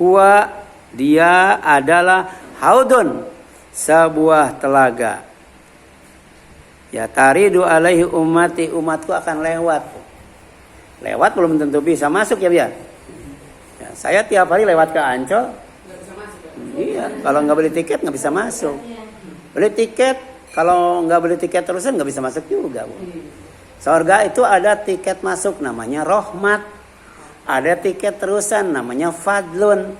Huwa, dia adalah haudun, sebuah telaga. Ya, taridu alaihi ummati, umatku akan lewat. Lewat belum tentu bisa masuk ya biar. Ya, saya tiap hari lewat ke Ancol. Iya, kalau nggak beli tiket nggak bisa masuk. Beli tiket, kalau nggak beli tiket terusan nggak bisa masuk juga, Bu. Surga itu ada tiket masuk namanya rahmat. Ada tiket terusan namanya fadlun.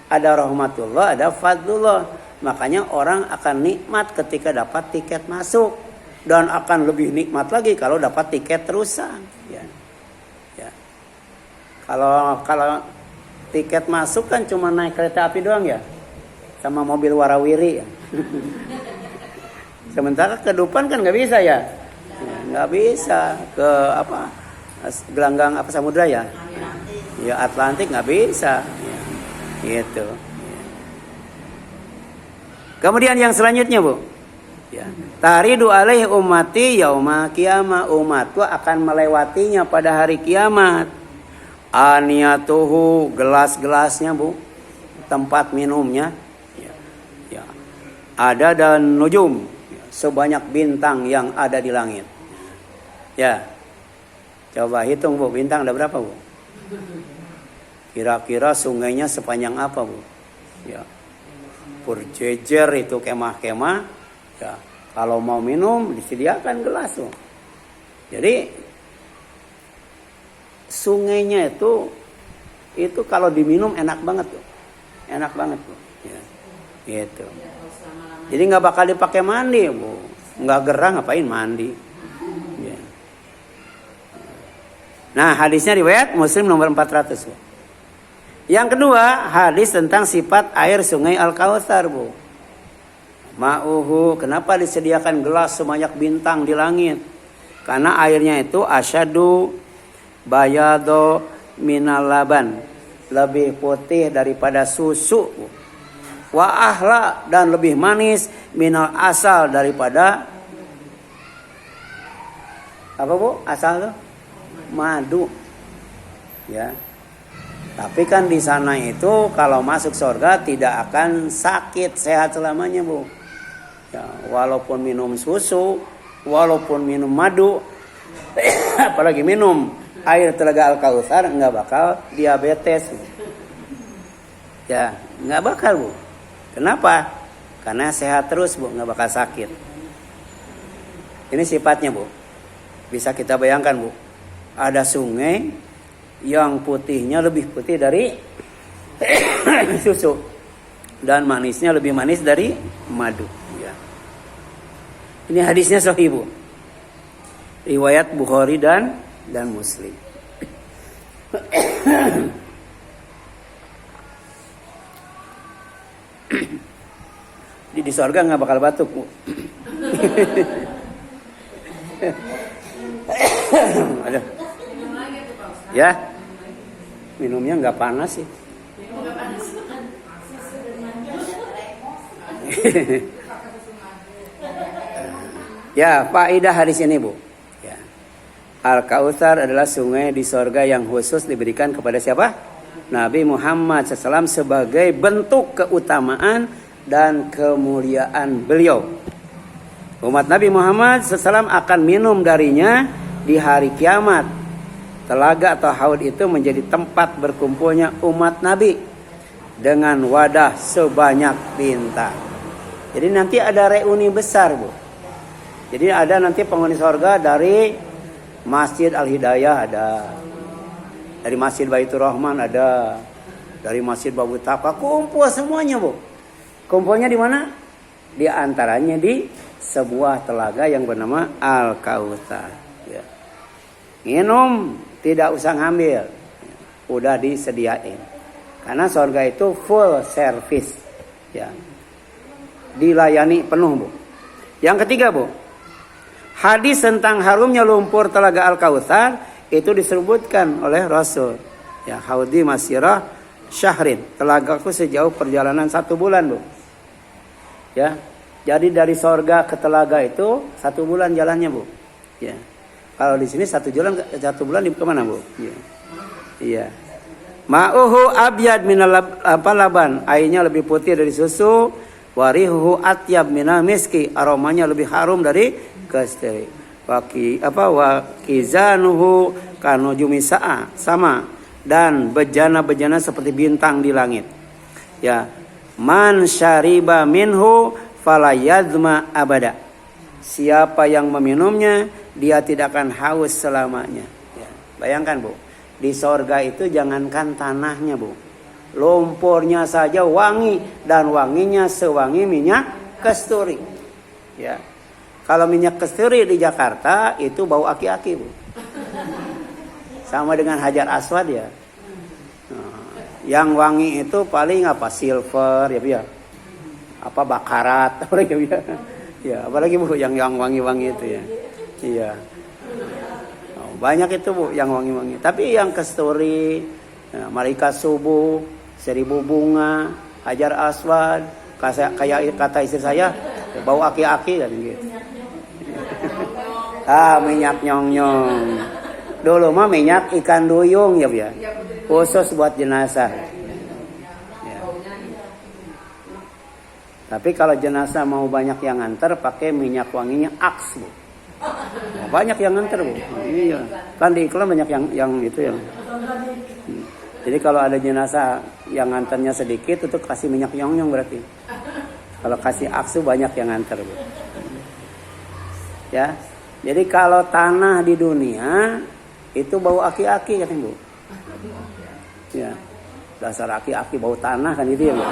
Ada rahmatullah, ada fadlullah. Makanya orang akan nikmat ketika dapat tiket masuk. Dan akan lebih nikmat lagi kalau dapat tiket terusan. Ya. Ya. Kalau tiket masuk kan cuma naik kereta api doang ya. Sama mobil warawiri ya. Sementara ke depan kan nggak bisa ya. Nggak bisa ke apa gelanggang apa samudra ya. Ya Atlantik nggak bisa. Ya. Gitu. Ya. Kemudian yang selanjutnya Bu. Ya. Taridu alaihi ummati yauma qiyamah, umatku akan melewatinya pada hari kiamat. Aniyatuhu, gelas-gelasnya Bu, tempat minumnya. Ya. Ya. Ada dan nujum, sebanyak bintang yang ada di langit. Ya. Coba hitung Bu, bintang ada berapa Bu? Kira-kira sungainya sepanjang apa Bu? Ya. Berjejer itu kemah-kemah. Ya. Kalau mau minum disediakan gelas tuh. Jadi sungainya itu kalau diminum enak banget tuh. Enak banget tuh. Ya. Gitu. Jadi nggak bakal dipakai mandi, Bu. Nggak gerah ngapain mandi. Ya. Nah, hadisnya riwayat Muslim nomor 400, Bu. Yang kedua, hadis tentang sifat air sungai Al-Kautsar, Bu. Ma'uhu, kenapa disediakan gelas sebanyak bintang di langit? Karena airnya itu asyadu bayado minal laban, lebih putih daripada susu. Wa ahla, dan lebih manis minal asal, daripada apa Bu? Asal tuh madu. Ya. Tapi kan di sana itu kalau masuk surga tidak akan sakit, sehat selamanya Bu. Ya, walaupun minum susu, walaupun minum madu, apalagi minum air telaga Al-Kautsar, nggak bakal diabetes. Ya, nggak bakal Bu. Kenapa? Karena sehat terus Bu, nggak bakal sakit. Ini sifatnya Bu. Bisa kita bayangkan Bu. Ada sungai yang putihnya lebih putih dari susu dan manisnya lebih manis dari madu. Ini hadisnya sahih Bu. Riwayat Bukhari dan Muslim. Di surga nggak bakal batuk Bu. Ada. Ya. Minumnya nggak panas sih. Ya, faedah hadis ini Bu. Ya. Al-Kautsar adalah sungai di surga yang khusus diberikan kepada siapa? Nabi Muhammad SAW sebagai bentuk keutamaan dan kemuliaan beliau. Umat Nabi Muhammad SAW akan minum darinya di hari kiamat. Telaga atau haud itu menjadi tempat berkumpulnya umat Nabi dengan wadah sebanyak bintang. Jadi nanti ada reuni besar Bu. Jadi ada nanti penghuni surga dari Masjid Al-Hidayah ada, dari Masjid Baitur Rahman ada, dari Masjid Babu Taqwa, kumpul semuanya Bu. Kumpulnya di mana? Di antaranya di sebuah telaga yang bernama Al-Kautsar. Ya. Minum tidak usah ngambil, udah disediain. Karena surga itu full service, ya. Dilayani penuh Bu. Yang ketiga Bu. Hadis tentang harumnya lumpur telaga Al-Kautsar itu disebutkan oleh Rasul. Ya, haudi masirah syahrin. Telagaku sejauh perjalanan 1 bulan Bu. Ya, jadi dari sorga ke telaga itu 1 bulan jalannya Bu. Ya, kalau di sini 1 bulan di kemana Bu? Ya. Iya. Ma'uhu abyad minal laban, airnya lebih putih dari susu. Warihuhu atyab minal miski, aromanya lebih harum dari kasturi. Wakizanuhu kanujumi sa'a, sama, dan bejana-bejana seperti bintang di langit. Ya, man syariba minhu falayadma abada. Siapa yang meminumnya, dia tidak akan haus selamanya. Ya, bayangkan Bu, di sorga itu jangankan tanahnya Bu, lumpurnya saja wangi, dan wanginya sewangi minyak kasturi. Ya, kalau minyak kasturi di Jakarta itu bau aki-aki Bu, sama dengan Hajar Aswad ya. Yang wangi itu paling apa, silver ya, apa bakarat ya. Ya, apalagi Bu yang wangi-wangi itu ya. Iya. Banyak itu Bu yang wangi-wangi. Tapi yang kasturi, ya, malaikat subuh, 1000 bunga, Hajar Aswad, kayak kata istri saya, bau aki-aki kan gitu. Minyak nyong-nyong. Dulu mah minyak ikan duyung ya, khusus buat jenazah. Ya. Tapi kalau jenazah mau banyak yang nganter, pakai minyak wanginya Aks Bu. Banyak yang nganter Bu. Iya. Kan di iklan banyak yang itu ya. Jadi kalau ada jenazah yang nganternya sedikit, itu kasih minyak nyong-nyong berarti. Kalau kasih Aksu banyak yang nganter Bu. Ya. Jadi kalau tanah di dunia itu bau aki-aki kan Bu. Ya. Dasar aki-aki bau tanah kan itu ya Bu.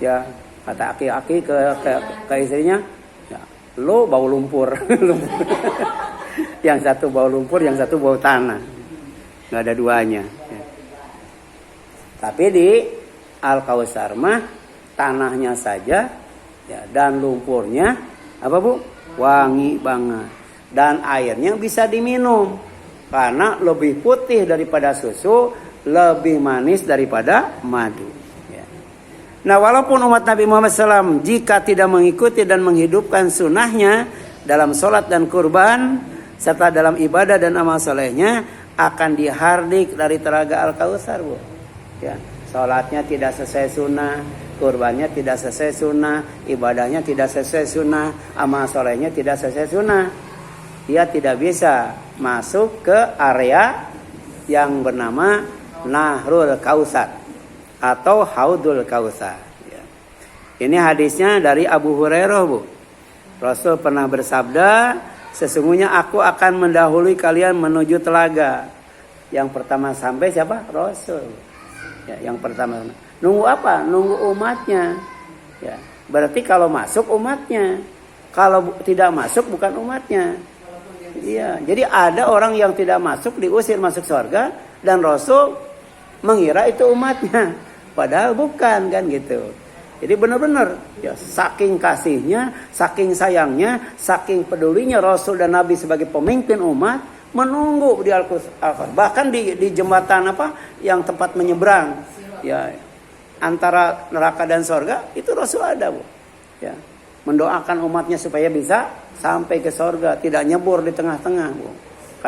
Ya, kata aki-aki ke istrinya, ya, lo bau lumpur. Yang satu bau lumpur, yang satu bau tanah. Nggak ada duanya. Ya. Tapi di Al-Kautsar mah tanahnya saja ya, dan lumpurnya apa Bu? Wangi banget. Dan airnya bisa diminum karena lebih putih daripada susu, lebih manis daripada madu. Ya. Nah, walaupun umat Nabi Muhammad SAW jika tidak mengikuti dan menghidupkan sunnahnya dalam sholat dan kurban serta dalam ibadah dan amal solehnya, akan dihardik dari telaga Al-Kautsar Bu. Ya, sholatnya tidak sesuai sunnah, kurbannya tidak sesuai sunnah, ibadahnya tidak sesuai sunnah, amal solehnya tidak sesuai sunnah. Dia tidak bisa masuk ke area yang bernama Nahrul Kautsar atau Haudul Kautsar. Ya. Ini hadisnya dari Abu Hurairah Bu. Rasul pernah bersabda, sesungguhnya aku akan mendahului kalian menuju telaga. Yang pertama sampai siapa? Rasul. Ya, yang pertama. Nunggu apa? Nunggu umatnya. Ya, berarti kalau masuk umatnya. Kalau tidak masuk bukan umatnya. Iya, jadi ada orang yang tidak masuk diusir masuk surga dan Rasul mengira itu umatnya. Padahal bukan kan gitu. Jadi benar-benar ya, saking kasihnya, saking sayangnya, saking pedulinya Rasul dan Nabi sebagai pemimpin umat menunggu di Al-Kautsar. Bahkan di jembatan apa yang tempat menyeberang ya antara neraka dan surga itu Rasul ada Bu. Ya. Mendoakan umatnya supaya bisa sampai ke surga, tidak nyebur di tengah-tengah Bu.